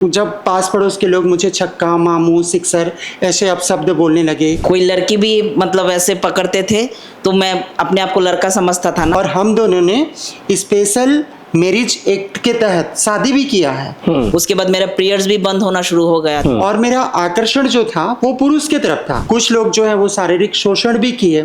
जब पास पड़ोस के लोग मुझे छक्का, मामू, सिक्सर ऐसे अपशब्द बोलने लगे। कोई लड़की भी मतलब ऐसे पकड़ते थे तो मैं अपने आप को लड़का समझता था ना। और हम दोनों ने स्पेशल मैरिज एक्ट के तहत शादी भी किया है। उसके बाद मेरा पीरियड्स भी बंद होना शुरू हो गया था। और मेरा आकर्षण जो था वो पुरुष के तरफ था। कुछ लोग जो है वो शारीरिक शोषण भी किए,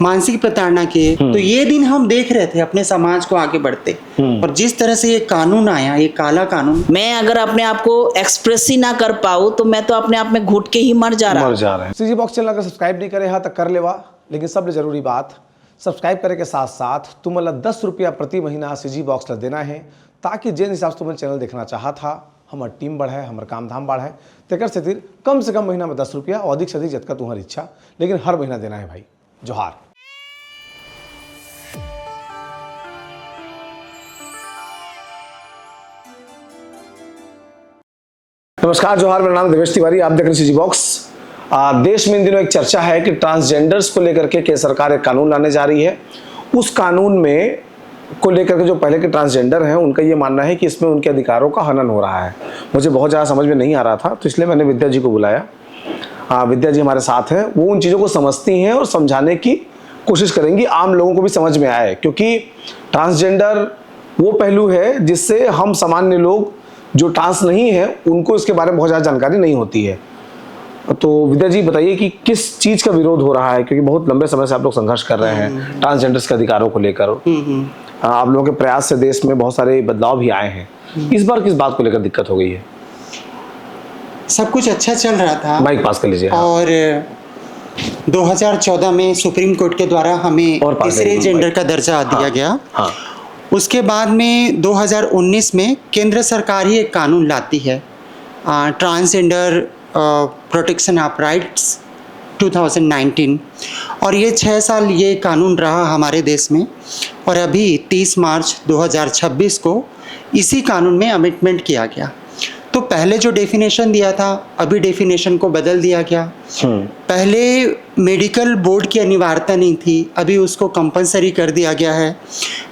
मानसिक प्रताड़ना किए। तो ये दिन हम देख रहे थे अपने समाज को आगे बढ़ते। और जिस तरह से ये कानून आया, ये काला कानून, मैं अगर अपने आप को एक्सप्रेस ही ना कर पाऊँ तो मैं तो अपने आप में घुट के ही मर जा रहा है। सीजी बॉक्स चैनल अगर सब्सक्राइब नहीं करे हाँ तो कर लेवा, लेकिन सबसे जरूरी बात सब्सक्राइब करे के साथ साथ तुम 10 रुपया प्रति महीना सीजी बॉक्स ला देना है, ताकि जिन हिसाब से तुम चैनल देखना चाहा था हमार टीम बढ़े, हमार काम धाम बढ़े। तेकर से फिर कम से कम महीना में 10 रुपया और अधिक से अधिक जतका तुम्हारी इच्छा, लेकिन हर महीना देना है भाई। जोहार। नमस्कार, जोहार। मेरा नाम देवेश तिवारी, आप देख रहे हैं सीजी बॉक्स। देश में इन दिनों एक चर्चा है कि ट्रांसजेंडर्स को लेकर के सरकार एक कानून लाने जा रही है। उस कानून में को लेकर के जो पहले के ट्रांसजेंडर हैं उनका ये मानना है कि इसमें उनके अधिकारों का हनन हो रहा है। मुझे बहुत ज़्यादा समझ में नहीं आ रहा था, तो इसलिए मैंने विद्या जी को बुलाया। विद्या जी हमारे साथ हैं, वो उन चीज़ों को समझती हैं और समझाने की कोशिश करेंगी, आम लोगों को भी समझ में आए। क्योंकि ट्रांसजेंडर वो पहलू है जिससे हम सामान्य लोग जो ट्रांस नहीं है उनको इसके बारे में बहुत ज़्यादा जानकारी नहीं होती है। तो विद्या जी बताइए कि किस चीज़ का विरोध हो रहा है, क्योंकि बहुत लंबे समय से आप लोग संघर्ष कर रहे हैं ट्रांसजेंडर्स के अधिकारों को लेकर। आप लोगों के प्रयास से देश में बहुत सारे बदलाव भी आए हैं। इस बार किस बात को लेकर दिक्कत हो गई है? सब कुछ अच्छा चल रहा था। माइक पास कर लीजिए। और 2014 में सुप्रीम कोर्ट के द्वारा हमें तीसरे जेंडर का दर्जा दिया गया। उसके बाद में 2019 में केंद्र सरकार ही एक कानून लाती है, ट्रांसजेंडर प्रोटेक्शन ऑफ राइट्स 2019। और ये 6 साल ये कानून रहा हमारे देश में। और अभी 30 मार्च 2026 को इसी कानून में अमेंडमेंट किया गया। तो पहले जो डेफिनेशन दिया था, अभी डेफिनेशन को बदल दिया गया। पहले मेडिकल बोर्ड की अनिवार्यता नहीं थी, अभी उसको कंपलसरी कर दिया गया है।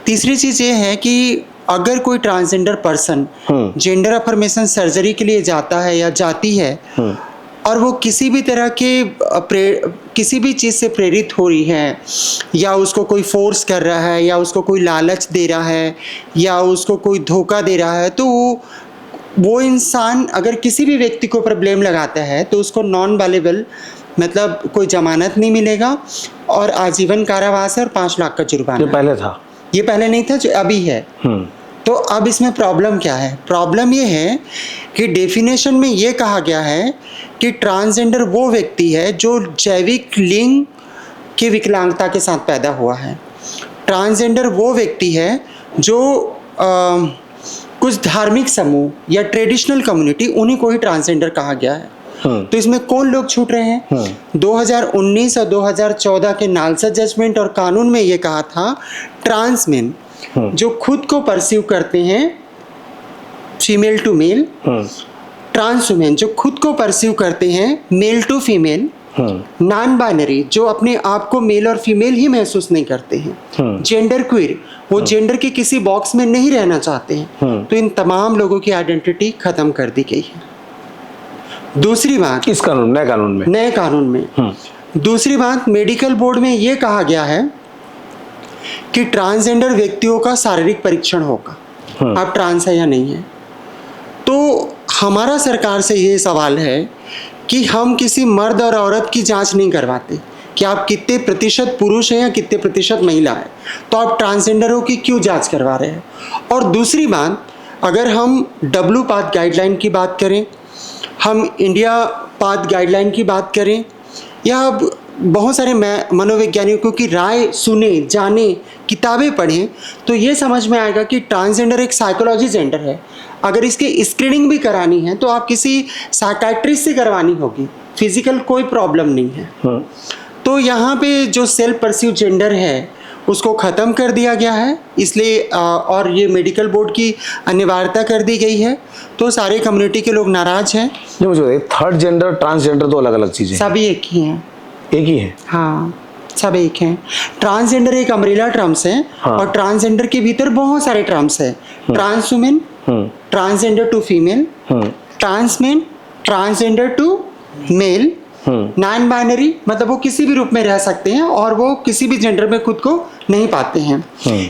तीसरी चीज़ ये है कि अगर कोई transgender person gender affirmation surgery के लिए जाता है या जाती है और वो किसी भी तरह के किसी भी चीज़ से प्रेरित हो रही है, या उसको कोई फोर्स कर रहा है, या उसको कोई लालच दे रहा है, या उसको कोई धोखा दे रहा है, तो वो इंसान अगर किसी भी व्यक्ति को ऊपर ब्लेम लगाता है तो उसको नॉन वालेबल, मतलब कोई जमानत नहीं मिलेगा और आजीवन कारावास है और 5 लाख का जुर्माना। ये पहले था, ये पहले नहीं था, जो अभी है। तो अब इसमें प्रॉब्लम क्या है? प्रॉब्लम ये है कि डेफिनेशन में ये कहा गया है कि ट्रांसजेंडर वो व्यक्ति है जो जैविक लिंग की विकलांगता के साथ पैदा हुआ है। ट्रांसजेंडर वो व्यक्ति है जो कुछ धार्मिक समूह या ट्रेडिशनल कम्युनिटी, उन्हीं को ही ट्रांसजेंडर कहा गया है। तो इसमें कौन लोग छूट रहे हैं? 2019 और 2014 के नालसा जजमेंट और कानून में ये कहा था ट्रांस मेन जो खुद को परसीव करते हैं female to male, trans women जो खुद को परसीव करते हैं male to female, non binary जो अपने आप को मेल और फीमेल ही महसूस नहीं करते हैं, जेंडर क्वीर वो जेंडर के किसी बॉक्स में नहीं रहना चाहते हैं। तो इन तमाम लोगों की आइडेंटिटी खत्म कर दी गई है। दूसरी बात, इस कानून नए कानून में दूसरी बात, मेडिकल बोर्ड में ये कहा गया है कि ट्रांसजेंडर व्यक्तियों का शारीरिक परीक्षण होगा, अब ट्रांस है या नहीं है। तो हमारा सरकार से ये सवाल है कि हम किसी मर्द और औरत की जांच नहीं करवाते कि आप कितने प्रतिशत पुरुष हैं या कितने प्रतिशत महिला है, तो आप ट्रांसजेंडरों की क्यों जांच करवा रहे हैं? और दूसरी बात, अगर हम डब्ल्यू पाथ गाइडलाइन की बात करें, हम इंडिया पाथ गाइडलाइन की बात करें, या बहुत सारे मनोवैज्ञानिकों की राय सुने, जाने, किताबें पढ़ें, तो ये समझ में आएगा कि ट्रांसजेंडर एक साइकोलॉजी जेंडर है। अगर इसकी स्क्रीनिंग भी करानी है तो आप किसी साइकाइट्रिस्ट से करवानी होगी, फिजिकल कोई प्रॉब्लम नहीं है। तो यहाँ पे जो सेल्फ परसीव जेंडर है उसको ख़त्म कर दिया गया है, इसलिए और ये मेडिकल बोर्ड की अनिवार्यता कर दी गई है। तो सारे कम्युनिटी के लोग नाराज हैं। जो मुझे थर्ड जेंडर, ट्रांसजेंडर दो अलग अलग चीज़ें, सभी एक ही हैं। एक ही है? हाँ, सब एक हैं। ट्रांसजेंडर एक अम्ब्रेला टर्म्स है। और ट्रांसजेंडर के भीतर बहुत सारे टर्म्स है। Trans women, transgender to female, trans men, transgender to male, non binary मतलब वो किसी भी रूप में रह सकते हैं और वो किसी भी जेंडर में खुद को नहीं पाते हैं।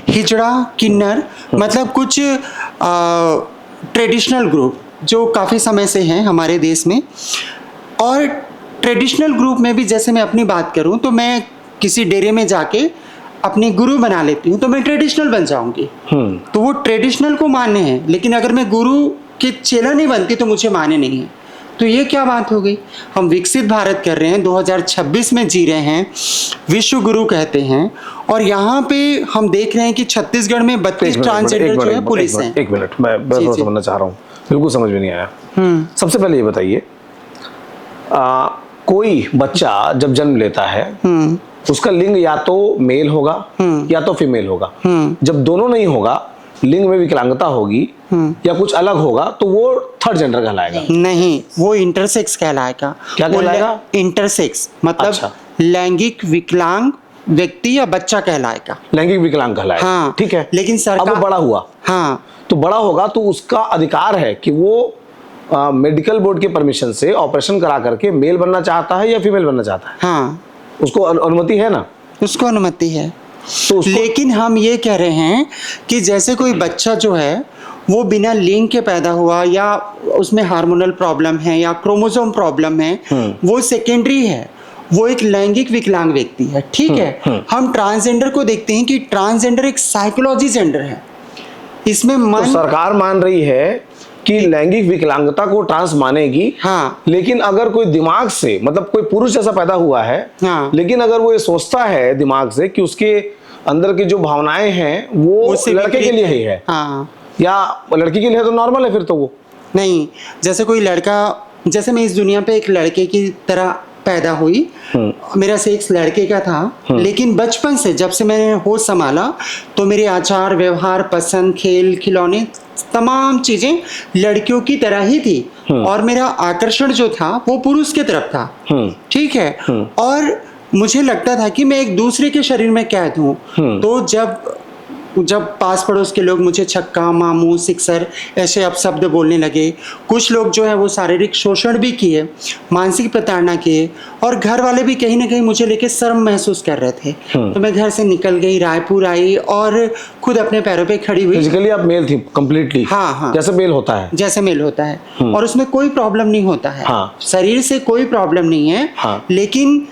हिजड़ा, किन्नर मतलब कुछ ट्रेडिशनल ग्रुप जो काफ़ी समय से हैं हमारे देश में। और ट्रेडिशनल ग्रुप में भी जैसे मैं अपनी बात करूं तो मैं किसी डेरे में जाके अपनी गुरु बना लेती हूं तो मैं ट्रेडिशनल बन जाऊंगी। तो वो ट्रेडिशनल को मान्य है, लेकिन अगर मैं गुरु के चेला नहीं बनती तो मुझे मान्य नहीं है। तो ये क्या बात हो गई? हम विकसित भारत कर रहे हैं, 2026 में जी रहे हैं, विश्व गुरु कहते हैं, और यहाँ पे हम देख रहे हैं कि छत्तीसगढ़ में 32 ट्रांसजेंडर जो है पुलिस हैं। एक मिनट, मैं थोड़ा समझना चाह रहा हूँ, बिल्कुल समझ में नहीं आया। सबसे पहले ये बताइए, कोई बच्चा जब जन्म लेता है उसका लिंग या तो मेल होगा या तो फीमेल होगा। जब दोनों नहीं होगा, लिंग में विकलांगता होगी या कुछ अलग होगा, तो वो थर्ड जेंडर कहलाएगा। नहीं, वो इंटरसेक्स कहलाएगा। क्या कहलाएगा? इंटरसेक्स मतलब अच्छा। लैंगिक विकलांग व्यक्ति या बच्चा कहलाएगा। लैंगिक विकलांग कहलाएगा। हाँ, ठीक है, लेकिन सरकार अब वो बड़ा हुआ। हाँ, तो बड़ा होगा तो उसका अधिकार है कि वो मेडिकल बोर्ड के परमिशन से ऑपरेशन करा करके मेल बनना चाहता है या फीमेल बनना चाहता है। हाँ, उसको अनुमति है ना? उसको अनुमति है। तो लेकिन हम ये कह रहे हैं कि जैसे कोई बच्चा जो है वो बिना लिंग के पैदा हुआ या उसमें हार्मोनल प्रॉब्लम है या क्रोमोसोम प्रॉब्लम है, वो सेकेंडरी है, वो एक लैंगिक विकलांग व्यक्ति है। ठीक है, हम ट्रांसजेंडर को देखते हैं कि ट्रांसजेंडर एक साइकोलॉजी जेंडर है। इसमें मन तो सरकार मान रही है कि लैंगिक विकलांगता को ट्रांस मानेगी। हाँ, लेकिन अगर कोई दिमाग से, मतलब कोई पुरुष जैसा पैदा हुआ है, हाँ, लेकिन अगर वो ये सोचता है दिमाग से कि उसके अंदर की जो भावनाएं हैं वो लड़के के लिए ही है, हाँ, या लड़की के लिए है, तो नॉर्मल है फिर तो वो। नहीं, जैसे कोई लड़का, जैसे मैं इस दुनिया पे एक लड़के की तरह पैदा हुई, मेरा सेक्स लड़के का था, लेकिन बचपन से जब से मैंने होश संभाला तो मेरे आचार व्यवहार, पसंद, खेल खिलौने, तमाम चीजें लड़कियों की तरह ही थी और मेरा आकर्षण जो था वो पुरुष की तरफ था। ठीक है, और मुझे लगता था कि मैं एक दूसरे के शरीर में कैद हूँ। तो जब पास पड़ोस के लोग मुझे छक्का, मामू, सिक्सर ऐसे अपशब्द बोलने लगे, कुछ लोग जो है वो शारीरिक शोषण भी किए, मानसिक प्रताड़ना किए, और घर वाले भी कहीं ना कहीं मुझे लेके शर्म महसूस कर रहे थे। तो मैं घर से निकल गई, रायपुर आई और खुद अपने पैरों पे खड़ी हुई। फिजिकली आप मेल थी कंप्लीटली? हाँ, हाँ, जैसे मेल होता है, जैसे मेल होता है, और उसमें कोई प्रॉब्लम नहीं होता है। हाँ। शरीर से कोई प्रॉब्लम नहीं है। हाँ। लेकिन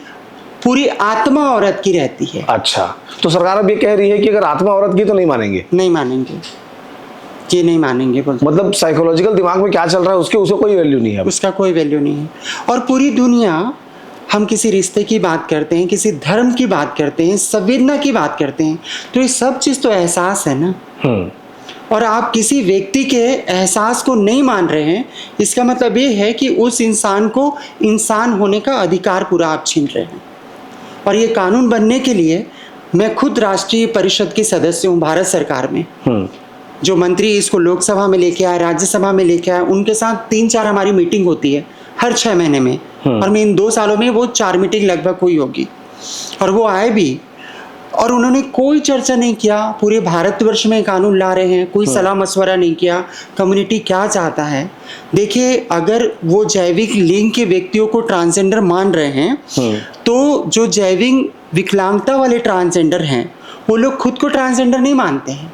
पूरी आत्मा औरत की रहती है। अच्छा, तो सरकार अब ये कह रही है कि अगर आत्मा औरत की तो नहीं मानेंगे? नहीं मानेंगे, ये नहीं मानेंगे। मतलब साइकोलॉजिकल दिमाग में क्या चल रहा है उसके कोई वैल्यू नहीं है? उसका कोई वैल्यू नहीं है। और पूरी दुनिया, हम किसी रिश्ते की बात करते हैं, किसी धर्म की बात करते हैं, संवेदना की बात करते हैं, तो ये सब चीज तो एहसास है ना। और आप किसी व्यक्ति के एहसास को नहीं मान रहे हैं, इसका मतलब ये है कि उस इंसान को इंसान होने का अधिकार पूरा आप छीन रहे हैं। और ये कानून बनने के लिए मैं खुद राष्ट्रीय परिषद की सदस्य हूँ भारत सरकार में। जो मंत्री इसको लोकसभा में लेके आए, राज्यसभा में लेके आए, उनके साथ 3-4 हमारी मीटिंग होती है हर 6 महीने में। और मैं इन 2 सालों में वो 4 मीटिंग लगभग हुई होगी, और वो आए भी, और उन्होंने कोई चर्चा नहीं किया। पूरे भारतवर्ष में कानून ला रहे हैं, कोई सलाह मशवरा नहीं किया कम्युनिटी क्या चाहता है। देखिए, अगर वो जैविक लिंग के व्यक्तियों को ट्रांसजेंडर मान रहे हैं, तो जो जैविक विकलांगता वाले ट्रांसजेंडर हैं वो लोग खुद को ट्रांसजेंडर नहीं मानते हैं।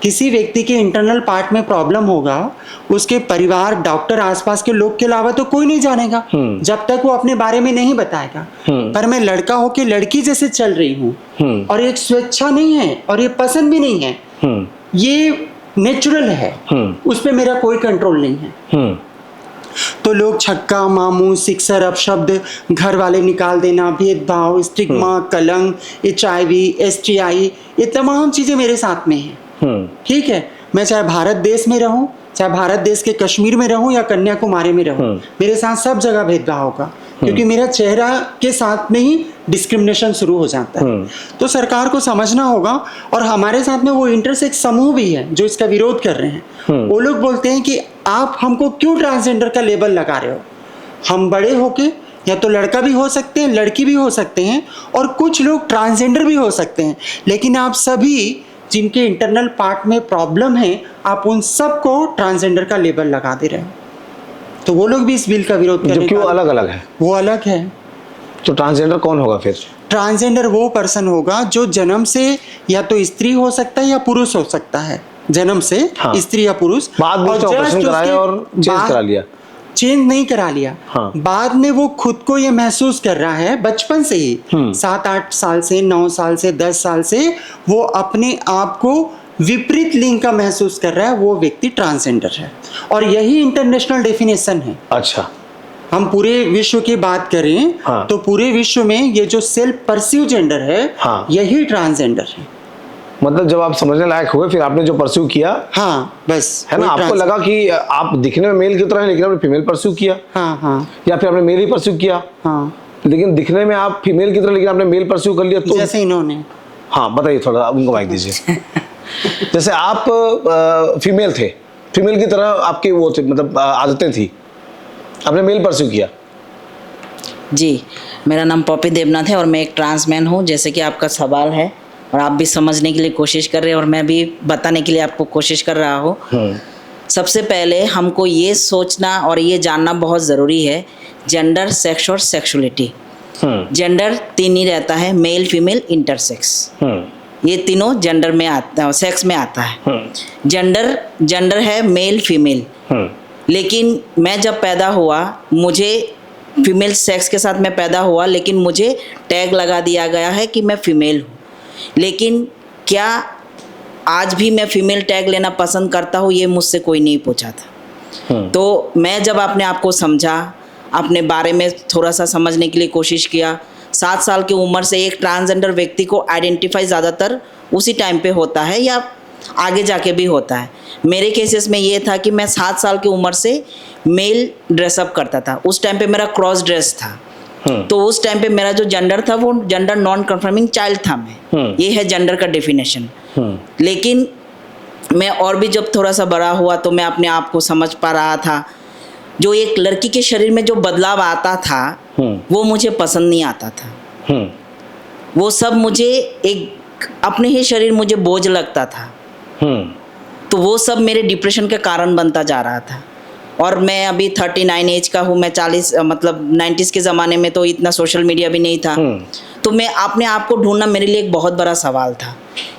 किसी व्यक्ति के इंटरनल पार्ट में प्रॉब्लम होगा, उसके परिवार, डॉक्टर, आसपास के लोग के अलावा तो कोई नहीं जानेगा जब तक वो अपने बारे में नहीं बताएगा। पर मैं लड़का होके लड़की जैसे चल रही हूँ, और एक स्वेच्छा नहीं है और ये पसंद भी नहीं है, ये नेचुरल है, उस पर मेरा कोई कंट्रोल नहीं है। तो लोग छक्का, मामू, सिक्सर, अपशब्द, घर वाले निकाल देना, भेदभाव, स्टिग्मा, कलंक, HIV, STI, ये तमाम चीजें मेरे साथ में हैं। ठीक है, मैं चाहे भारत देश में रहूं, चाहे भारत देश के कश्मीर में रहूं या कन्याकुमारी में रहूं, मेरे साथ सब जगह भेदभाव होगा, क्योंकि मेरा चेहरा के साथ में ही डिस्क्रिमिनेशन शुरू हो जाता है। तो सरकार को समझना होगा। और हमारे साथ में वो इंटरसेक्स समूह भी है जो इसका विरोध कर रहे हैं। वो लोग बोलते हैं कि आप हमको क्यों ट्रांसजेंडर का लेबल लगा रहे हो? हम बड़े होके या तो लड़का भी हो सकते हैं, लड़की भी हो सकते हैं, और कुछ लोग ट्रांसजेंडर भी हो सकते हैं, लेकिन आप सभी जिनके इंटरनल पार्ट में प्रॉब्लम है, आप उन सबको ट्रांसजेंडर का लेबल लगा दे रहे हो। तो वो लोग भी इस बिल का विरोध जो करने क्यों का, अलग अलग है? वो अलग है। तो ट्रांसजेंडर कौन होगा फिर? ट्रांसजेंडर वो पर्सन होगा जो जन्म से या तो स्त्री हो सकता है या पुरुष हो सकता है, जन्म से हाँ। स्त्री या पुरुष, बाद में उसने ऑपरेशन कराया और चेंज करा लिया। चेंज नहीं करा लिया, हाँ। बाद में वो खुद को ये महसूस कर रहा है बचपन से ही, 7-8 साल से, 9 साल से, 10 साल से वो अपने आप को विपरीत लिंग का महसूस कर रहा है, वो व्यक्ति ट्रांसजेंडर है। और यही इंटरनेशनल डेफिनेशन है। अच्छा, हम पूरे विश्व की बात करें हाँ। तो पूरे विश्व में ये जो सेल्फ परस्यू जेंडर है, हाँ। यही ट्रांसजेंडर है। मतलब जब आप समझने लायक हुए फिर आपने जो परस्यू किया, हाँ बस, है ना, वही आपको ट्रांस- लगा कि आप दिखने में मेल की तरह हैं लेकिन आपने फीमेल परस्यू किया, हाँ हाँ या फिर आपने मेल ही परस्यू किया, हाँ, लेकिन दिखने में आप फीमेल की तरह लेकिन आपने मेल परस्यू कर लिया, तो जैसे इन्होंने। हाँ बताइए थोड़ा, उनको माइक दीजिए। जैसे आप फीमेल थे, फीमेल की तरह आपकी वो थे, मतलब आदतें थी, आपने मेल परस्यू किया। जी, मेरा नाम पॉपी देवनाथ है और मैं एक ट्रांसमैन हूँ। जैसे कि आपका सवाल है और आप भी समझने के लिए कोशिश कर रहे हैं और मैं भी बताने के लिए आपको कोशिश कर रहा हूँ। सबसे पहले हमको ये सोचना और ये जानना बहुत ज़रूरी है, जेंडर, सेक्स और सेक्सुअलिटी। जेंडर 3 ही रहता है, मेल, फीमेल, इंटरसेक्स। ये तीनों जेंडर में आता, सेक्स में आता है। जेंडर है मेल फीमेल, लेकिन मैं जब पैदा हुआ, मुझे फीमेल सेक्स के साथ मैं पैदा हुआ, लेकिन मुझे टैग लगा दिया गया है कि मैं फीमेल हूँ। लेकिन क्या आज भी मैं फीमेल टैग लेना पसंद करता हूँ, ये मुझसे कोई नहीं पूछा था। तो मैं जब अपने आप को समझा, अपने बारे में थोड़ा सा समझने के लिए कोशिश किया, 7 साल की उम्र से एक ट्रांसजेंडर व्यक्ति को आइडेंटिफाई ज़्यादातर उसी टाइम पे होता है या आगे जाके भी होता है। मेरे केसेस में ये था कि मैं 7 साल की उम्र से मेल ड्रेसअप करता था। उस टाइम पे मेरा क्रॉस ड्रेस था, तो उस टाइम पे मेरा जो जेंडर था वो जेंडर नॉन कन्फर्मिंग चाइल्ड था मैं। ये है जेंडर का डेफिनेशन। लेकिन मैं और भी जब थोड़ा सा बड़ा हुआ तो मैं अपने आप को समझ पा रहा था, जो एक लड़की के शरीर में जो बदलाव आता था वो मुझे पसंद नहीं आता था। वो सब मुझे एक अपने ही शरीर मुझे बोझ लगता था। तो वो सब मेरे डिप्रेशन का कारण बनता जा रहा था। और मैं अभी 39 एज का हूँ, मैं 40 मतलब 90s के ज़माने में तो इतना सोशल मीडिया भी नहीं था। तो मैं अपने आप को ढूंढना मेरे लिए एक बहुत बड़ा सवाल था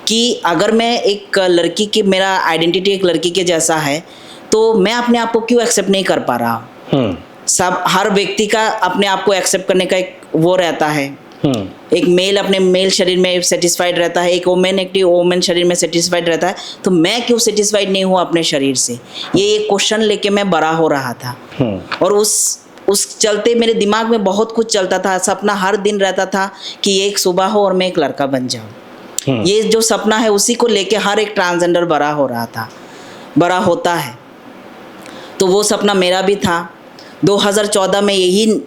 कि अगर मैं एक लड़की की, मेरा आइडेंटिटी एक लड़की के जैसा है, तो मैं अपने आप को क्यों एक्सेप्ट नहीं कर पा रहा हूँ। सब हर व्यक्ति का अपने आप को एक्सेप्ट करने का एक वो रहता है। एक मेल अपने मेल शरीर में सेटिस्फाइड रहता है, एक वोमेन एक्टिव वोमेन शरीर में सेटिस्फाइड रहता है। तो मैं क्यों सेटिस्फाइड नहीं हूँ अपने शरीर से, ये एक क्वेश्चन लेके मैं बड़ा हो रहा था। और उस चलते मेरे दिमाग में बहुत कुछ चलता था। सपना हर दिन रहता था कि एक सुबह हो और मैं एक लड़का बन जाऊँ। ये जो सपना है उसी को लेके हर एक ट्रांसजेंडर बड़ा हो रहा था, बड़ा होता है। तो वो सपना मेरा भी था। 2014 में यही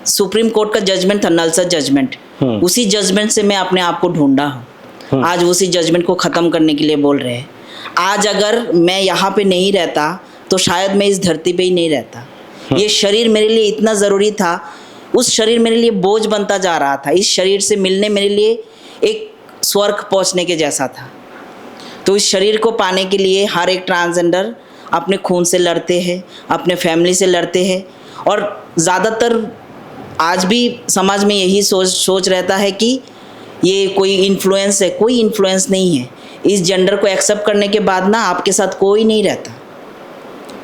सुप्रीम कोर्ट का जजमेंट था, नलसा जजमेंट, उसी जजमेंट से मैं अपने आप को ढूंढा हूँ। आज उसी जजमेंट को ख़त्म करने के लिए बोल रहे हैं। आज अगर मैं यहाँ पे नहीं रहता तो शायद मैं इस धरती पे ही नहीं रहता। ये शरीर मेरे लिए इतना ज़रूरी था, उस शरीर मेरे लिए बोझ बनता जा रहा था। इस शरीर से मिलने मेरे लिए एक स्वर्ग पहुँचने के जैसा था। तो इस शरीर को पाने के लिए हर एक ट्रांसजेंडर अपने खून से लड़ते हैं, अपने फैमिली से लड़ते हैं। और ज़्यादातर आज भी समाज में यही सोच रहता है कि ये कोई इन्फ्लुएंस है। कोई इन्फ्लुएंस नहीं है। इस जेंडर को एक्सेप्ट करने के बाद ना आपके साथ कोई नहीं रहता।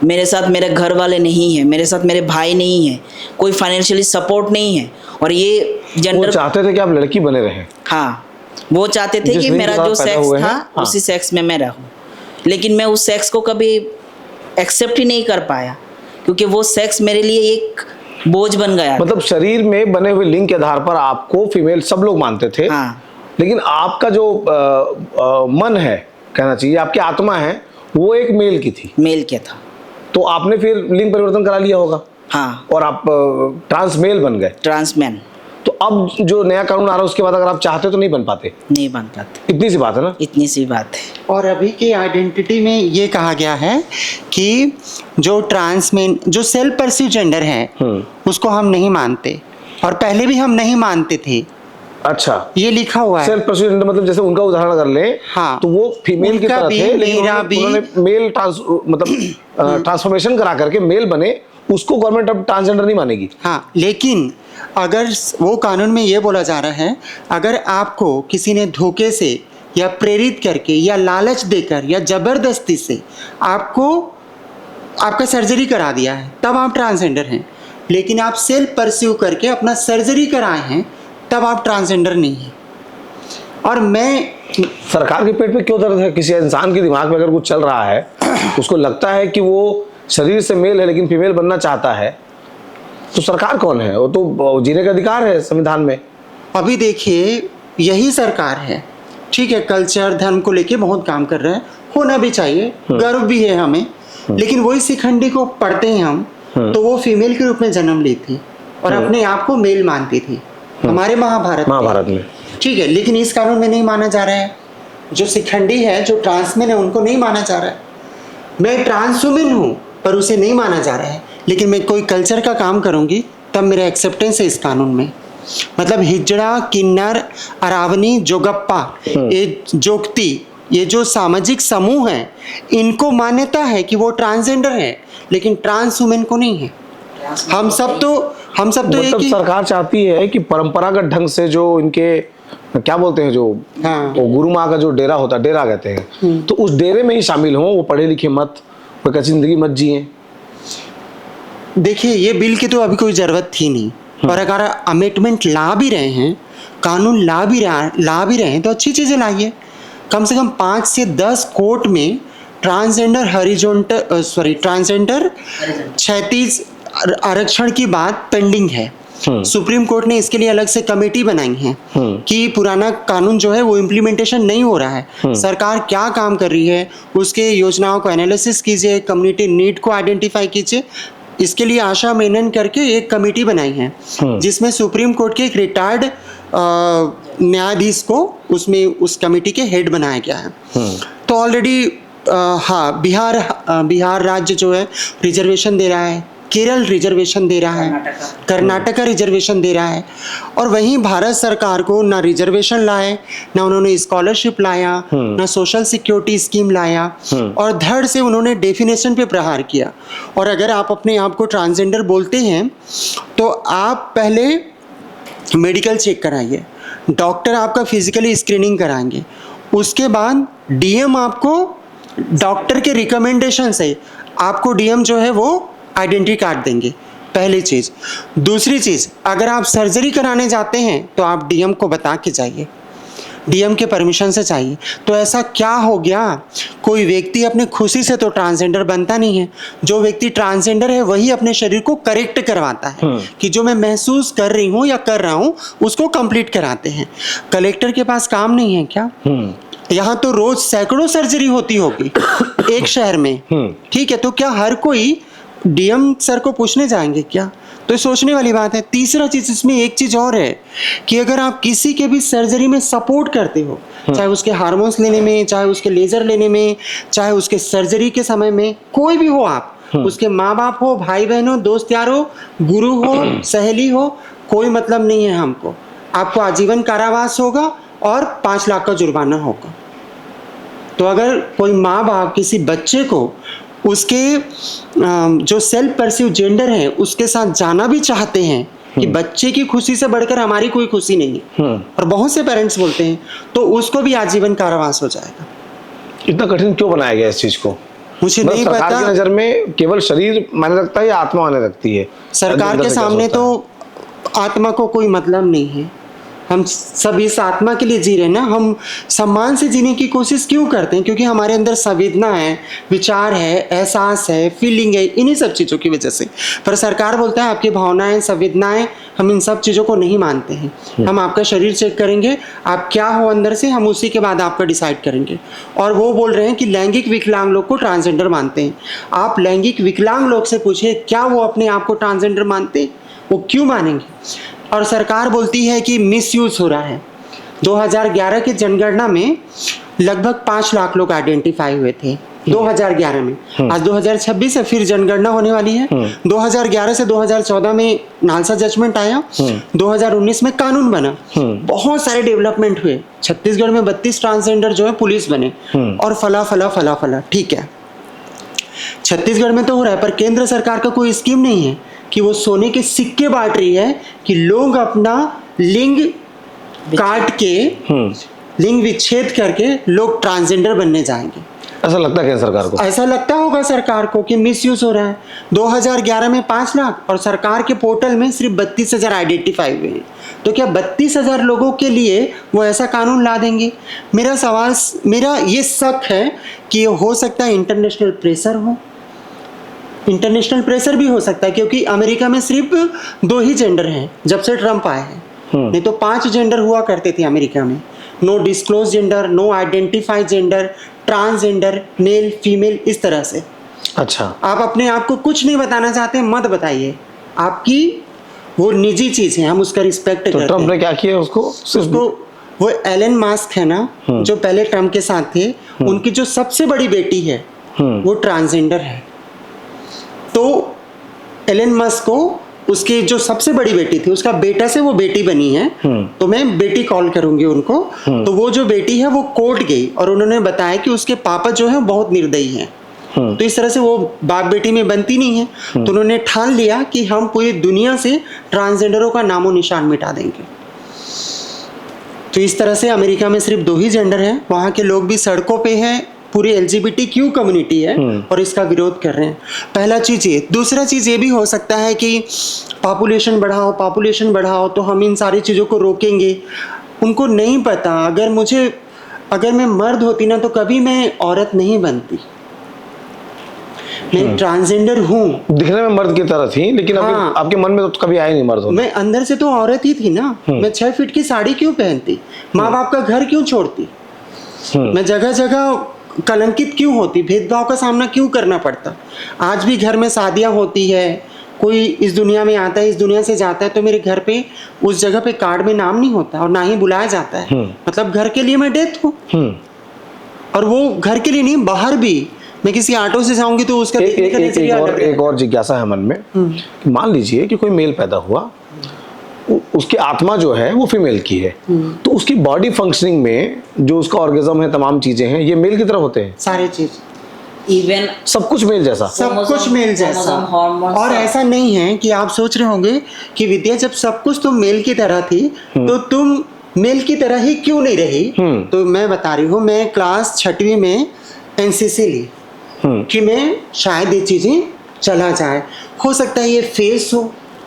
मेरे साथ मेरे घर वाले नहीं हैं, मेरे साथ मेरे भाई नहीं हैं, कोई फाइनेंशियली सपोर्ट नहीं है। और ये जेंडर, वो चाहते थे कि आप लड़की बने रहें। हाँ, वो चाहते थे कि मेरा जो सेक्स था हाँ। उसी सेक्स में मैं रहूं। लेकिन मैं उस सेक्स को कभी एक्सेप्ट ही नहीं कर पाया, क्योंकि वो सेक्स मेरे लिए एक बोझ बन गया। मतलब शरीर में बने हुए लिंग के आधार पर आपको फीमेल सब लोग मानते थे। हाँ। लेकिन आपका जो मन है, कहना चाहिए आपकी आत्मा है, वो एक मेल की थी, मेल क्या था। तो आपने फिर लिंग परिवर्तन करा लिया होगा। हाँ, और आप ट्रांस मेल बन गए। ट्रांसमैन। तो अब जो नया कानून आ रहा है उसके बाद अगर आप चाहते तो नहीं बन पाते। नहीं बन पाते। इतनी सी बात है ना। इतनी सी बात है। और अभी की आइडेंटिटी में ये कहा गया है कि जो ट्रांसमेन, जो सेल्फ परस्यू जेंडर है, उसको हम नहीं मानते, और पहले भी हम नहीं मानते थे। अच्छा, ये लिखा हुआ है। सेल्फ परस्यू जेंडर मतलब जैसे उनका उदाहरण कर लें, हाँ, तो वो फीमेल की तरह थे, लेकिन उन्होंने मेल ट्रांसफॉर्मेशन करा करके मेल बने, उसको गवर्नमेंट अब ट्रांसजेंडर नहीं मानेगी। हाँ, लेकिन अगर वो कानून में ये बोला जा रहा है, अगर आपको किसी ने धोखे से या प्रेरित करके या लालच देकर या जबरदस्ती से आपको आपका सर्जरी करा दिया है, तब आप ट्रांसजेंडर हैं। लेकिन आप सेल्फ परस्यू करके अपना सर्जरी कराए हैं, तब आप ट्रांसजेंडर नहीं हैं। और मैं सरकार के पेट में क्यों दर्द है? किसी इंसान के दिमाग में अगर कुछ चल रहा है, उसको लगता है कि वो शरीर से मेल है लेकिन फीमेल बनना चाहता है, तो सरकार कौन है? वो तो जीने का अधिकार है संविधान में। अभी देखिए, यही सरकार है, ठीक है, कल्चर धर्म को लेके बहुत काम कर रहा है, होना भी चाहिए, गर्व भी है हमें। लेकिन वही शिखंडी को पढ़ते हैं हम, तो वो फीमेल के रूप में जन्म ली थी और अपने आप को मेल मानती थी, हमारे महाभारत में, ठीक है। लेकिन इस कानून में नहीं माना जा रहा है। जो शिखंडी है, जो ट्रांसमेन है, उनको नहीं माना जा रहा है। मैं ट्रांसवुमेन हूँ पर उसे नहीं माना जा रहा है। लेकिन मैं कोई कल्चर का काम करूँगी तब मेरा एक्सेप्टेंस है इस कानून में। मतलब हिजड़ा, किन्नर, अरावनी, जोगप्पा, ये जोगती, ये जो सामाजिक समूह हैं, इनको मान्यता है कि वो ट्रांसजेंडर है, लेकिन ट्रांस वुमेन को नहीं है। हम सब तो मतलब सरकार चाहती है कि परंपरागत ढंग से जो इनके क्या बोलते हैं, जो वो गुरु माँ का जो डेरा होता है, डेरा कहते हैं, तो उस डेरे में ही शामिल हों, वो पढ़े लिखे मत, कोई कच्ची जिंदगी मत जिए। देखिए, ये बिल की तो अभी कोई ज़रूरत थी नहीं, और अगर अमेंडमेंट ला भी रहे हैं, कानून ला भी रहे हैं, तो अच्छी चीज़ें लाइए। कम से कम 5 से 10 कोर्ट में ट्रांसजेंडर क्षैतिज आरक्षण की बात पेंडिंग है। सुप्रीम कोर्ट ने इसके लिए अलग से कमेटी बनाई है कि पुराना कानून जो है वो इम्प्लीमेंटेशन नहीं हो रहा है, सरकार क्या काम कर रही है, उसके योजनाओं को एनालिसिस कीजिए, कम्युनिटी नीड को आइडेंटिफाई कीजिए। इसके लिए आशा मेनन करके एक कमेटी बनाई है, जिसमें सुप्रीम कोर्ट के एक रिटायर्ड न्यायाधीश को उसमें उस कमेटी के हेड बनाया गया है। तो ऑलरेडी हाँ, बिहार राज्य जो है रिजर्वेशन दे रहा है, केरल रिजर्वेशन दे रहा है, कर्नाटका रिजर्वेशन दे रहा है, और वहीं भारत सरकार को ना रिजर्वेशन लाए, ना उन्होंने स्कॉलरशिप लाया, ना सोशल सिक्योरिटी स्कीम लाया, और धड़ से उन्होंने डेफिनेशन पे प्रहार किया। और अगर आप अपने आप को ट्रांसजेंडर बोलते हैं तो आप पहले मेडिकल चेक कराइए, डॉक्टर आपका फिजिकली स्क्रीनिंग कराएंगे, उसके बाद डीएम आपको डॉक्टर के रिकमेंडेशन से आपको डीएम जो है वो आइडेंटिटी कार्ड देंगे, पहली चीज़। दूसरी चीज़, अगर आप सर्जरी कराने जाते हैं तो आप डीएम को बता के जाइए, डीएम के परमिशन से चाहिए। तो ऐसा क्या हो गया, कोई व्यक्ति अपने खुशी से तो ट्रांसजेंडर बनता नहीं है। जो व्यक्ति ट्रांसजेंडर है वही अपने शरीर को करेक्ट करवाता है कि जो मैं महसूस कर रही हूँ या कर रहा हूँ उसको कंप्लीट कराते हैं। कलेक्टर के पास काम नहीं है क्या? यहाँ तो रोज सैकड़ों सर्जरी होती होगी एक शहर में, ठीक है, तो क्या हर कोई डीएम सर को पूछने जाएंगे क्या? तो सोचने वाली बात है। तीसरा चीज, इसमें एक चीज और है कि अगर आप किसी के भी सर्जरी में सपोर्ट करते हो, चाहे उसके हार्मोन्स लेने में, चाहे उसके लेजर लेने में, चाहे उसके सर्जरी के समय में, कोई भी हो आप, उसके माँ बाप हो, भाई बहन हो, दोस्त यार हो, गुरु हो, सहेली हो, कोई मतलब नहीं है हमको। आपको आजीवन कारावास होगा और 5 लाख का जुर्माना होगा। तो अगर कोई माँ बाप किसी बच्चे को उसके जो सेल्फ परस्यू जेंडर है उसके साथ जाना भी चाहते हैं कि बच्चे की खुशी से बढ़कर हमारी कोई खुशी नहीं है, और बहुत से पेरेंट्स बोलते हैं, तो उसको भी आजीवन कारावास हो जाएगा। इतना कठिन क्यों बनाया गया इस चीज को? मुझे नहीं पता। सरकार की नजर में केवल शरीर माने रखता है या आत्मा माने रखती है? सरकार के सामने तो आत्मा को कोई मतलब नहीं है। हम सब इस आत्मा के लिए जी रहे हैं ना। हम सम्मान से जीने की कोशिश क्यों करते हैं? क्योंकि हमारे अंदर संवेदना है, विचार है, एहसास है, फीलिंग है, इन्हीं सब चीज़ों की वजह से। पर सरकार बोलता है आपकी भावनाएं, संवेदनाएं, हम इन सब चीज़ों को नहीं मानते हैं। हम आपका शरीर चेक करेंगे, आप क्या हो अंदर से, हम उसी के बाद आपका डिसाइड करेंगे। और वो बोल रहे हैं कि लैंगिक विकलांग लोग को ट्रांसजेंडर मानते हैं। आप लैंगिक विकलांग लोग से पूछिए क्या वो अपने आप को ट्रांसजेंडर मानते हैं? वो क्यों मानेंगे? और सरकार बोलती है कि मिसयूज हो रहा है। 2011 की जनगणना में लगभग 5 लाख लोग आइडेंटिफाई हुए थे 2011 में। आज 2026 है, फिर जनगणना होने वाली है। 2011 से 2014 में नालसा जजमेंट आया, 2019 में कानून बना, बहुत सारे डेवलपमेंट हुए। छत्तीसगढ़ में 32 ट्रांसजेंडर जो है पुलिस बने, और फला फला फला फला, ठीक है। छत्तीसगढ़ में तो हो रहा है, पर केंद्र सरकार का कोई स्कीम नहीं है कि वो सोने के सिक्के बांट रही है कि लोग अपना लिंग काट के, लिंग विच्छेद करके लोग ट्रांसजेंडर बनने जाएंगे। ऐसा लगता है केंद्र सरकार को? ऐसा लगता होगा सरकार को कि मिसयूज हो रहा है। 2011 में 5 लाख और सरकार के पोर्टल में सिर्फ 32,000 आइडेंटिफाई हुए हैं। तो क्या 32,000 लोगों के लिए वो ऐसा कानून ला देंगे? मेरा ये शक है कि ये हो सकता है इंटरनेशनल प्रेशर हो। इंटरनेशनल प्रेशर भी हो सकता है, क्योंकि अमेरिका में सिर्फ 2 ही जेंडर हैं जब से ट्रंप आए हैं। नहीं तो 5 जेंडर हुआ करते थे अमेरिका में। No disclose gender, no identified gender, transgender, male female, इस तरह से। अच्छा, आप अपने आप को कुछ नहीं बताना चाहते मत बताइए, आपकी वो निजी चीज है, हम उसका रिस्पेक्ट तो करते ट्रम्प ने हैं। क्या किया उसको? वो एलन मास्क है ना, जो पहले ट्रम्प के साथ थे, उनकी जो सबसे बड़ी बेटी है वो ट्रांसजेंडर है। तो एलन मास्क को उसकी जो सबसे बड़ी बेटी थी, उसका बेटा से वो बेटी बनी है, तो मैं बेटी कॉल करूंगी उनको। तो वो जो बेटी है वो कोर्ट गई और उन्होंने बताया कि उसके पापा जो है बहुत निर्दयी हैं। तो इस तरह से वो बाप बेटी में बनती नहीं है। तो उन्होंने ठान लिया कि हम पूरी दुनिया से ट्रांसजेंडरों का नामो निशान मिटा देंगे। तो इस तरह से अमेरिका में सिर्फ 2 ही जेंडर है, वहाँ के लोग भी सड़कों पे हैं, पूरी LGBTQ कम्युनिटी है और इसका विरोध कर रहे हैं। पहला चीज़ ये। दूसरा चीज़ ये भी हो सकता है कि पॉपुलेशन बढ़ाओ तो हम इन सारी चीज़ों को रोकेंगे। उनको नहीं पता, अगर मैं मर्द होती ना तो कभी मैं औरत नहीं बनती। मैं ट्रांसजेंडर हूँ। दिखने में मर्द की तरह थी, लेकिन हाँ। आपके मन में तो कभी आया नहीं मर्द होना। मैं अंदर से तो औरत ही थी ना। मैं 6 फीट की साड़ी क्यों पहनती? माँ बाप का घर क्यों छोड़ती? मैं जगह जगह कलंकित क्यों होती? भेदभाव का सामना क्यों करना पड़ता? आज भी घर में शादियां होती है, कोई इस दुनिया में आता है, इस दुनिया से जाता है, तो मेरे घर पे उस जगह पे कार्ड में नाम नहीं होता और ना ही बुलाया जाता है। मतलब घर के लिए मैं डेथ हूँ। और वो घर के लिए नहीं, बाहर भी मैं किसी ऑटो से जाऊंगी तो उसका देखने का नजरिया अलग है। एक और जिज्ञासा है मन में कि मान लीजिए कि कोई मेल पैदा हुआ, उसकी आत्मा जो है वो फीमेल की है, तो उसकी बॉडी फंक्शनिंग में जो उसका ऑर्गेज्म है, तमाम चीजें हैं, ये मेल की तरह होते हैं। सारे चीज इवन सब कुछ मेल जैसा। सब कुछ मेल जैसा। और ऐसा नहीं है कि आप सोच रहे होंगे कि विद्या जब सब कुछ तुम मेल की तरह थी तो तुम मेल की तरह ही क्यों नहीं रही? तो मैं बता रही हूँ, मैं क्लास 6वीं में NCC ली कि मैं शायद ये चीजें चला जाए। हो सकता है ये फेस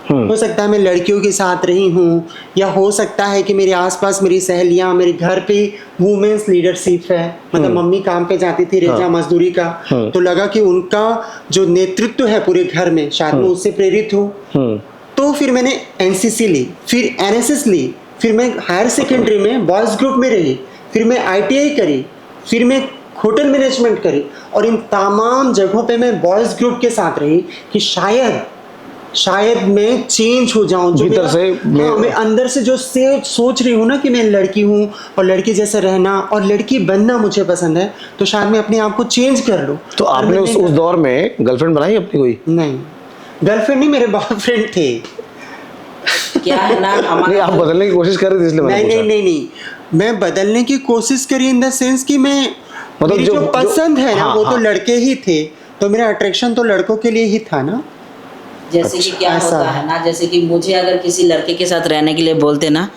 हो सकता है मैं लड़कियों के साथ रही हूँ, या हो सकता है कि मेरे आसपास मेरी सहेलियाँ, मेरे घर पे वुमेन्स लीडरशिप है, मतलब मम्मी काम पे जाती थी रेजा मजदूरी का, तो लगा कि उनका जो नेतृत्व है पूरे घर में, शायद मैं उससे प्रेरित हूँ। तो फिर मैंने NCC ली, फिर NSS ली, फिर मैं हायर सेकेंडरी में बॉयज़ ग्रुप में रही, फिर मैं ITI करी, फिर मैं होटल मैनेजमेंट करी, और इन तमाम जगहों पे मैं बॉयज़ ग्रुप के साथ रही कि शायद मैं चेंज हो जाऊं। जो भीतर से मैं अंदर से जो सोच रही हूँ ना कि मैं लड़की हूँ और लड़की जैसे रहना और लड़की बनना मुझे पसंद है, तो शायद मैं अपने आप को चेंज कर लूँ। तो आपने उस दौर में गर्लफ्रेंड बनाई अपनी कोई? नहीं, गर्लफ्रेंड नहीं, मेरे बॉयफ्रेंड थे। क्या है ना, नहीं, आप बदलने की कोशिश कर रही थी इसलिए मैंने पूछा। नहीं, मैं बदलने की कोशिश करी इन द सेंस कि मैं मतलब मेरी जो पसंद है ना, वो तो लड़के ही थे, तो मेरा अट्रैक्शन तो लड़कों के लिए ही था ना। जैसे कि क्या होता है ना, जैसे कि मुझे अगर किसी लड़के के साथ रहने के लिए बोलते ना,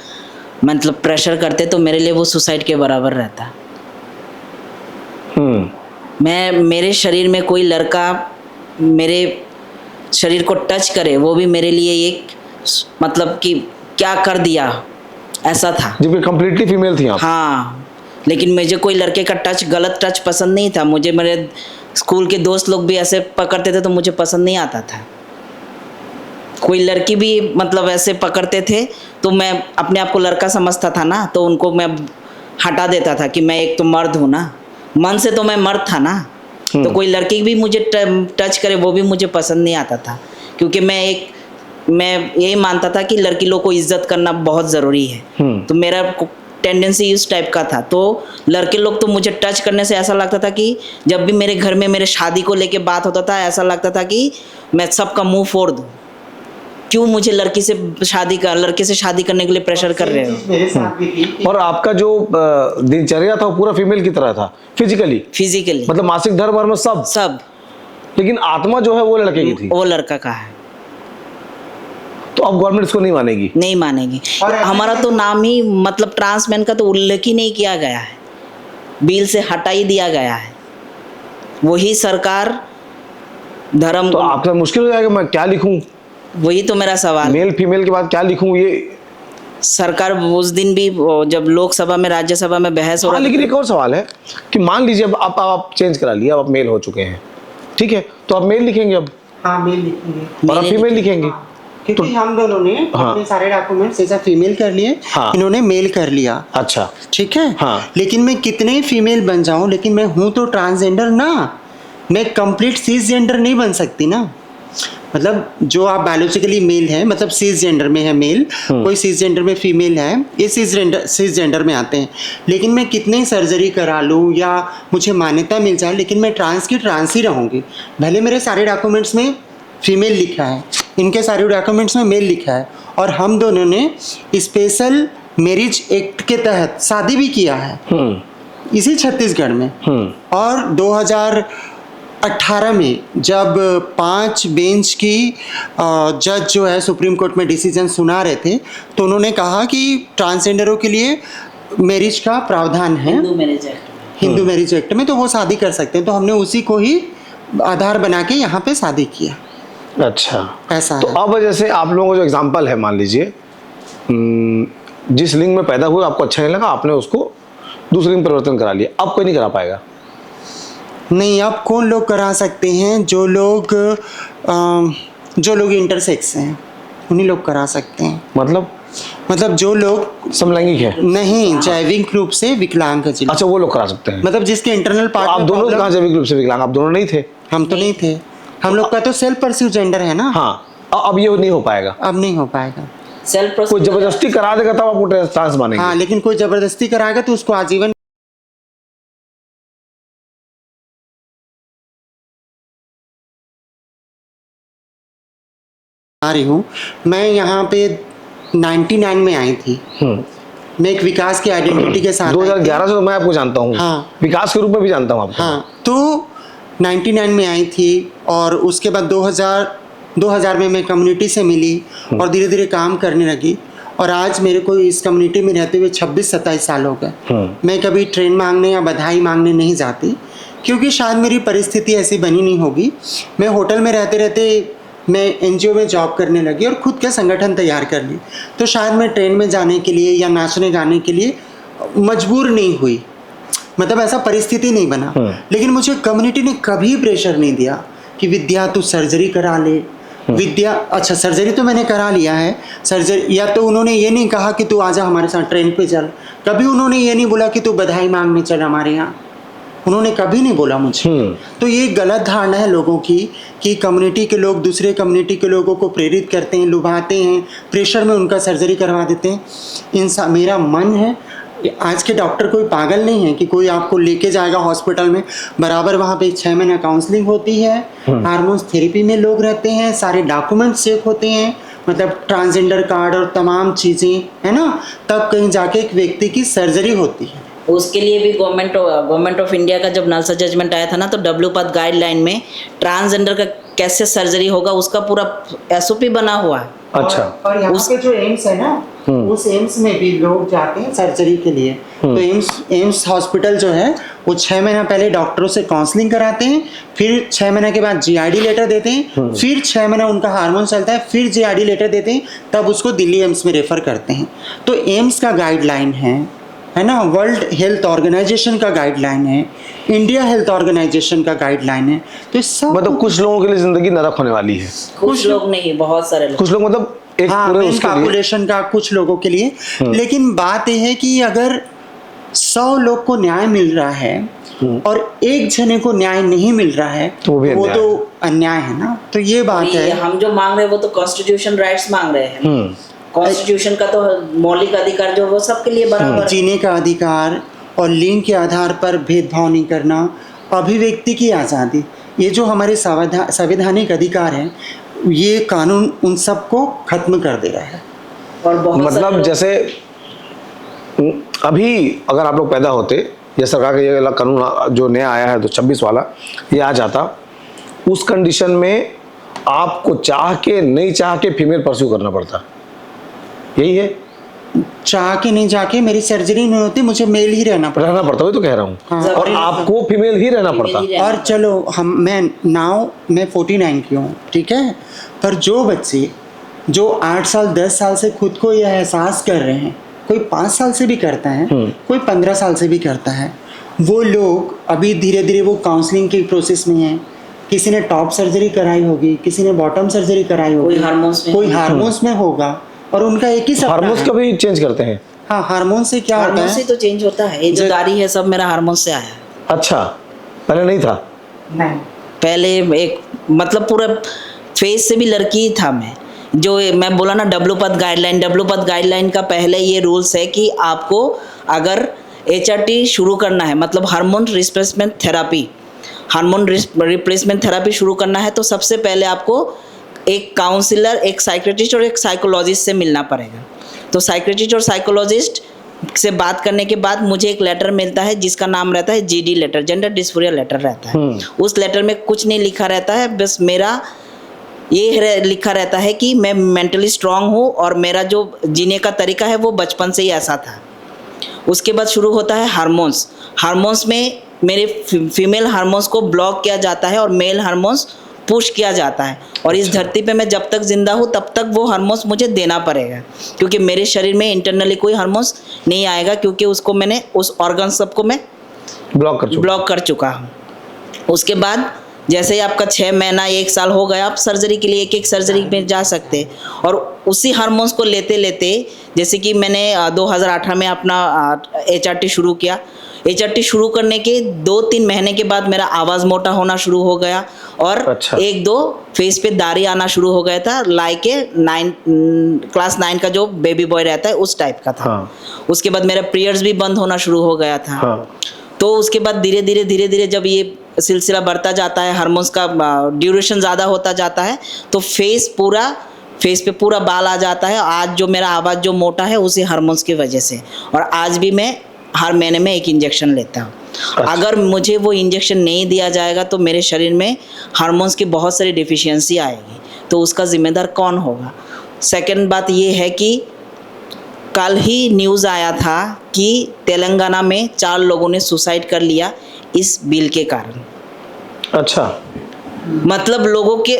मतलब प्रेशर करते, तो मेरे लिए वो सुसाइड के बराबर रहता। मेरे शरीर में कोई लड़का मेरे शरीर को टच करे, वो भी मेरे लिए एक मतलब कि क्या कर दिया ऐसा था। जबकि कंप्लीटली फीमेल थी आप। हाँ, लेकिन मुझे कोई लड़के का गलत टच पसंद नहीं था। मुझे मेरे स्कूल के दोस्त लोग भी ऐसे पकड़ते थे तो मुझे पसंद नहीं आता था। कोई लड़की भी मतलब ऐसे पकड़ते थे तो मैं अपने आप को लड़का समझता था ना, तो उनको मैं हटा देता था कि मैं एक तो मर्द हूँ ना, मन से तो मैं मर्द था ना। तो कोई लड़की भी मुझे टच करे वो भी मुझे पसंद नहीं आता था, क्योंकि मैं यही मानता था कि लड़की लोग को इज्जत करना बहुत ज़रूरी है। तो मेरा टेंडेंसी इस टाइप का था। तो लड़के लोग तो मुझे टच करने से ऐसा लगता था कि जब भी मेरे घर में मेरे शादी को लेके बात होता था, ऐसा लगता था कि मैं सबका मुंह फोड़ दूँ। क्यों मुझे लड़के से शादी करने के लिए प्रेशर कर रहे हो? मेरे साथ भी थी। और आपका जो दिनचर्या था वो पूरा फीमेल की तरह था फिजिकली? फिजिकली मतलब मासिक धर्म और में सब? लेकिन आत्मा जो है वो लड़के की थी, वो लड़का का है, तो अब गवर्नमेंट इसको नहीं मानेगी। नहीं मानेगी। हमारा तो नाम ही मतलब ट्रांसमैन का तो उल्लेख ही नहीं किया गया है, बिल से हटा ही दिया गया है। वही सरकार धर्म, तो आपका मुश्किल हो जाएगा, मैं क्या लिखूं, वही तो मेरा सवाल। मेल फीमेल के बाद क्या लिखूं ये। सरकार उस दिन भी जब लोकसभा में राज्यसभा में बहस हो हाँ, रहा लेकिन एक और सवाल है कि मान लीजिए अब आप चेंज करा लिया, अब आप मेल हो चुके हैं, ठीक है, तो आप मेल लिखेंगे अब, हाँ मेल लिखेंगे और आप फीमेल लिखेंगे। क्योंकि हम दोनों ने अपने सारे डॉक्यूमेंट्स ऐसा फीमेल कर लिए, हाँ। इन्होंने मेल कर लिया। अच्छा, ठीक है, हाँ। लेकिन मैं कितने फीमेल बन जाऊं, लेकिन मैं हूं तो ट्रांसजेंडर ना, मैं कंप्लीट सीज जेंडर नहीं बन सकती ना। मतलब जो आप बायोलॉजिकली मेल है, मतलब सीज जेंडर में है मेल, कोई सीज जेंडर में फीमेल है, ये सीज जेंडर में आते हैं। लेकिन मैं कितनी सर्जरी करा लूँ या मुझे मान्यता मिल जाए, लेकिन मैं ट्रांस की ट्रांस ही रहूँगी। भले मेरे सारे डॉक्यूमेंट्स में फीमेल लिखा है, इनके सारे डॉक्यूमेंट्स में मेल लिखा है, और हम दोनों ने स्पेशल मैरिज एक्ट के तहत शादी भी किया है इसी छत्तीसगढ़ में। और 2018 में जब 5 बेंच की जज जो है सुप्रीम कोर्ट में डिसीजन सुना रहे थे, तो उन्होंने कहा कि ट्रांसजेंडरों के लिए मैरिज का प्रावधान है हिंदू मैरिज एक्ट में, तो वो शादी कर सकते हैं। तो हमने उसी को ही आधार बना के यहाँ पे शादी किया। अच्छा, ऐसा तो है। अब जैसे आप लोगों का जो एग्जांपल है, मान लीजिए जिस लिंग में पैदा हुए आपको अच्छा नहीं लगा, आपने उसको दूसरे लिंग परिवर्तन करा लिया, अब कोई नहीं करा पाएगा। नहीं, अब कौन लोग करा सकते हैं? जो लोग इंटरसेक्स हैं उन्हीं लोग करा सकते हैं। मतलब जो लोग समलैंगिक है, नहीं, जैविक रूप से विकलांग है जिन, अच्छा, वो लोग करा सकते हैं। मतलब जिसके इंटरनल पार्ट आप दोनों कहाँ जैविक रूप से विकलांग? आप दोनों नहीं थे? हम तो नहीं थे, हम लोग का तो सेल्फ परस्यू जेंडर है ना। हाँ, अब ये नहीं हो पाएगा, अब नहीं हो पाएगा। सेल्फ कोई जबरदस्ती करा देगा तब आपको ट्रांस मानेंगे। हाँ, लेकिन कोई जबरदस्ती कराएगा तो उसको आजीवन आ रही हूँ। मैं यहाँ पे 99 में आई थी। मैं एक विकास की आइडेंटिटी के साथ 2011 से तो मैं आपको जानता हूँ, हाँ। विकास के रूप में भी जानता हूँ आपको। हाँ, तो 99 में आई थी, और उसके बाद 2000 में मैं कम्युनिटी से मिली और धीरे धीरे काम करने लगी। और आज मेरे को इस कम्युनिटी में रहते हुए 26-27 साल हो गए। मैं कभी ट्रेन मांगने या बधाई मांगने नहीं जाती, क्योंकि शायद मेरी परिस्थिति ऐसी बनी नहीं होगी। मैं होटल में रहते रहते मैं एनजीओ में जॉब करने लगी और खुद का संगठन तैयार कर ली, तो शायद मैं ट्रेन में जाने के लिए या नाचने गाने के लिए मजबूर नहीं हुई, मतलब ऐसा परिस्थिति नहीं बना। लेकिन मुझे कम्युनिटी ने कभी प्रेशर नहीं दिया कि विद्या तू सर्जरी करा ले, विद्या, अच्छा सर्जरी तो मैंने करा लिया है, सर्जरी, या तो उन्होंने ये नहीं कहा कि तू आजा हमारे साथ ट्रेन पे चल, कभी उन्होंने ये नहीं बोला कि तू बधाई मांगने चल हमारे यहाँ, उन्होंने कभी नहीं बोला मुझे। तो ये गलत धारणा है लोगों की कि कम्युनिटी के लोग दूसरे कम्युनिटी के लोगों को प्रेरित करते हैं, लुभाते हैं, प्रेशर में उनका सर्जरी करवा देते हैं। मेरा मन है, आज के डॉक्टर कोई पागल नहीं है कि कोई आपको लेके जाएगा हॉस्पिटल में, बराबर वहाँ पे 6 महीना काउंसलिंग होती है, हार्मोन्स थेरेपी में लोग रहते हैं, सारे डॉक्यूमेंट्स चेक होते हैं, मतलब ट्रांसजेंडर कार्ड और तमाम चीज़ें, है ना, तब कहीं जाके एक व्यक्ति की सर्जरी होती है। उसके लिए भी गवर्नमेंट ऑफ इंडिया का जब नालसा जजमेंट आया था ना, तो डब्ल्यूपथ गाइडलाइन में ट्रांसजेंडर का कैसे सर्जरी होगा उसका पूरा एसओपी बना हुआ है। अच्छा, और यहाँ पे जो एम्स है ना, उस एम्स में भी लोग जाते हैं सर्जरी के लिए। तो एम्स हॉस्पिटल जो है वो 6 महीना पहले डॉक्टरों से काउंसलिंग कराते हैं, फिर 6 महीना के बाद जीआईडी लेटर देते हैं, फिर 6 महीना उनका हार्मोन चलता है, फिर जीआईडी लेटर देते हैं, तब उसको दिल्ली एम्स में रेफर करते हैं। तो एम्स का गाइडलाइन है ना, वर्ल्ड हेल्थ ऑर्गेनाइजेशन का गाइडलाइन है, इंडिया हेल्थ ऑर्गेनाइजेशन का गाइडलाइन है। तो सब मतलब कुछ लोगों के लिए जिंदगी नरक होने वाली है। कुछ लोग नहीं, बहुत सारे लोग, कुछ लोग मतलब एक पूरे उसके लिए पॉपुलेशन का कुछ लोगों के लिए। लेकिन बात यह है कि अगर 100 लोग को न्याय मिल रहा है और एक जने को न्याय नहीं मिल रहा है, तो वो तो अन्याय है ना। तो ये बात है, हम जो मांग रहे हैं वो तो कॉन्स्टिट्यूशन राइट्स मांग रहे हैं। कॉन्स्टिट्यूशन का तो मौलिक अधिकार जो वो सबके लिए बराबर, जीने का अधिकार और लिंग के आधार पर भेदभाव नहीं करना, अभिव्यक्ति की आज़ादी, ये जो हमारे संवैधानिक अधिकार हैं, ये कानून उन सबको खत्म कर दे रहा है। और बहुत मतलब जैसे अभी अगर आप लोग पैदा होते, या सरकार का ये कानून जो नया आया है तो 26 वाला ये आ जाता, उस कंडीशन में आपको चाह के नहीं चाह के फीमेल परस्यू करना पड़ता, यही है? चाह के नहीं जाके मेरी सर्जरी नहीं होती, मुझे मेल ही रहना पड़ता। वही तो कह रहा हूँ। हाँ, और आपको फीमेल ही रहना पड़ता। और चलो मैं 49 की हूँ, ठीक है, पर जो बच्चे जो 8 साल 10 साल से खुद को यह एहसास कर रहे हैं, कोई 5 साल से भी करता है, कोई 15 साल से भी करता है, वो लोग अभी धीरे धीरे वो काउंसलिंग के प्रोसेस में हैं। किसी ने टॉप सर्जरी कराई होगी, किसी ने बॉटम सर्जरी कराई होगी, कोई हार्मोन्स में होगा, और उनका एक ही सपना है। हार्मोन्स कभी चेंज करते हैं? हाँ, हार्मोन से क्या होता है? हार्मोन से तो चेंज होता है, ये जो दाढ़ी है सब मेरा हार्मोन से आया है। अच्छा, पहले नहीं था? नहीं, पहले एक मतलब पूरा फेस से भी लड़की ही था मैं। जो मैं बोला ना डब्लूपथ गाइडलाइन का पहले ये रूल्स है कि आपको अगर HRT शुरू करना है, मतलब हार्मोन रिप्लेसमेंट थेरापी शुरू करना है, तो सबसे पहले आपको एक काउंसलर, एक साइकियाट्रिस्ट और एक साइकोलॉजिस्ट से मिलना पड़ेगा। तो साइकियाट्रिस्ट और साइकोलॉजिस्ट से बात करने के बाद मुझे एक लेटर मिलता है जिसका नाम रहता है GD letter, gender dysphoria letter रहता है। उस लेटर में कुछ नहीं लिखा रहता है, बस मेरा ये लिखा रहता है कि मैं मेंटली स्ट्रांग हूँ और मेरा जो जीने का तरीका है वो बचपन से ही ऐसा था। उसके बाद शुरू होता है हार्मोन्स में मेरे फीमेल हार्मोन्स को ब्लॉक किया जाता है और मेल हार्मोन्स पुश किया जाता है। और इस धरती पे मैं जब तक जिंदा हूँ तब तक वो हार्मोन्स मुझे देना पड़ेगा, क्योंकि मेरे शरीर में इंटरनली कोई हार्मोन्स नहीं आएगा, क्योंकि उसको मैंने उस ऑर्गन सबको मैं ब्लॉक कर चुका हूँ। उसके बाद जैसे ही आपका 6 महीना 1 साल हो गया, आप सर्जरी के लिए एक सर्जरी में जा सकते हैं। और उसी हार्मोन्स को लेते लेते जैसे कि मैंने 2018 में अपना HRT शुरू किया। HRT शुरू करने के 2-3 महीने के बाद मेरा आवाज़ मोटा होना शुरू हो गया और 1-2 फेस पे दाढ़ी आना शुरू हो गया था, क्लास 9 का जो बेबी बॉय रहता है उस टाइप का था। उसके बाद मेरा पीरियड्स भी बंद होना शुरू हो गया था। तो उसके बाद धीरे धीरे जब ये सिलसिला बढ़ता जाता है, हार्मोन्स का ड्यूरेशन ज़्यादा होता जाता है, तो फेस पे पूरा बाल आ जाता है। आज जो मेरा आवाज़ जो मोटा है उसी हार्मोन्स की वजह से। और आज भी मैं हर महीने में एक इंजेक्शन लेता हूँ। अगर मुझे वो इंजेक्शन नहीं दिया जाएगा तो मेरे शरीर में हार्मोन्स की बहुत सारी डिफिशियंसी आएगी, तो उसका जिम्मेदार कौन होगा? सेकंड बात ये है कि कल ही न्यूज़ आया था कि तेलंगाना में 4 लोगों ने सुसाइड कर लिया इस बिल के कारण। अच्छा, मतलब लोगों के,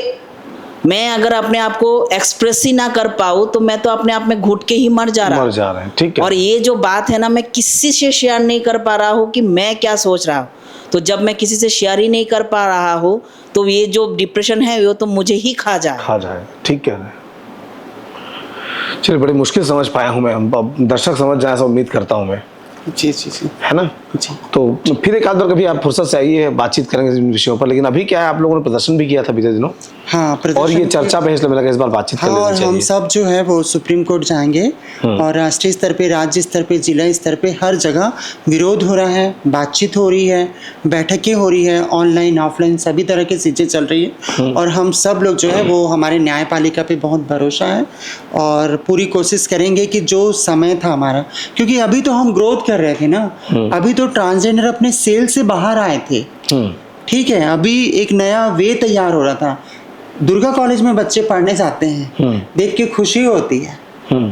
मैं अगर अपने आप को एक्सप्रेस ही ना कर पाऊँ तो मैं तो अपने आप में घुट के ही मर जा रहा हूँ। ठीक है। और ये जो बात है ना, मैं किसी से शेयर नहीं कर पा रहा हूँ कि मैं क्या सोच रहा हूँ। तो जब मैं किसी से शेयर ही नहीं कर पा रहा हूँ तो ये जो डिप्रेशन है वो तो मुझे ही खा जाए। ठीक कह रहे हैं। चलिए, बड़ी मुश्किल समझ पाया हूँ मैं, दर्शक समझ जाए ऐसा उम्मीद करता हूँ मैं। जी, है ना? जी। तो फिर एक आध बार कभी आप फुर्सत से आइए, बातचीत करेंगे इन विषयों पर। लेकिन अभी क्या है, आप लोगों ने प्रदर्शन भी किया था बीते दिनों। हाँ, और ये चर्चा पे इसलिए मिला इस बार बातचीत कर लेनी चाहिए। और हम सब जो है वो सुप्रीम कोर्ट जाएंगे और राष्ट्रीय स्तर पे, राज्य स्तर पे, जिला स्तर पे हर जगह विरोध हो रहा है, बातचीत हो रही है, बैठकें हो रही है, ऑनलाइन ऑफलाइन सभी तरह की चीज़ें चल रही है। और हम सब लोग जो है वो हमारे न्यायपालिका पे बहुत भरोसा है और पूरी कोशिश करेंगे कि जो समय था हमारा, क्योंकि अभी तो हम ग्रोथ कर रहे थे ना, अभी तो ट्रांसजेंडर अपने सेल से बाहर आए थे। ठीक है, अभी एक नया वे तैयार हो रहा था। दुर्गा कॉलेज में बच्चे पढ़ने जाते हैं, देख के खुशी होती है।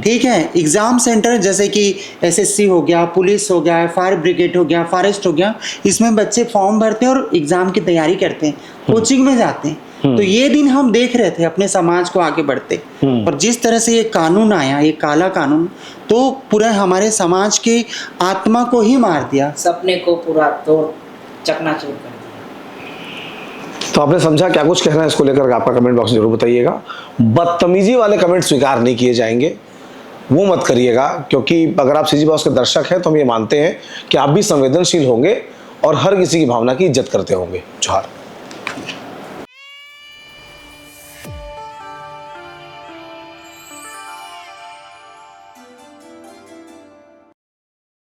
ठीक है, एग्जाम सेंटर जैसे कि SSC हो गया, पुलिस हो गया, फायर ब्रिगेड हो गया, फॉरेस्ट हो गया, इसमें बच्चे फॉर्म भरते हैं और एग्जाम की तैयारी करते हैं, कोचिंग में जाते हैं। तो ये दिन हम देख रहे थे अपने समाज को आगे बढ़ते। और जिस तरह से ये कानून आया, ये काला कानून, तो पूरा हमारे समाज की आत्मा को ही मार दिया, सपने को पूरा तोड़ चकनाचूर कर दिया। तो आपने समझा क्या कुछ कहना है इसको लेकर? आपका कमेंट बॉक्स में जरूर बताइएगा। बदतमीजी वाले कमेंट स्वीकार नहीं किए जाएंगे, वो मत करिएगा, क्योंकि अगर आप CG बॉक्स के दर्शक हैं तो हम ये मानते हैं कि आप भी संवेदनशील होंगे और हर किसी की भावना की इज्जत करते होंगे। जोहार।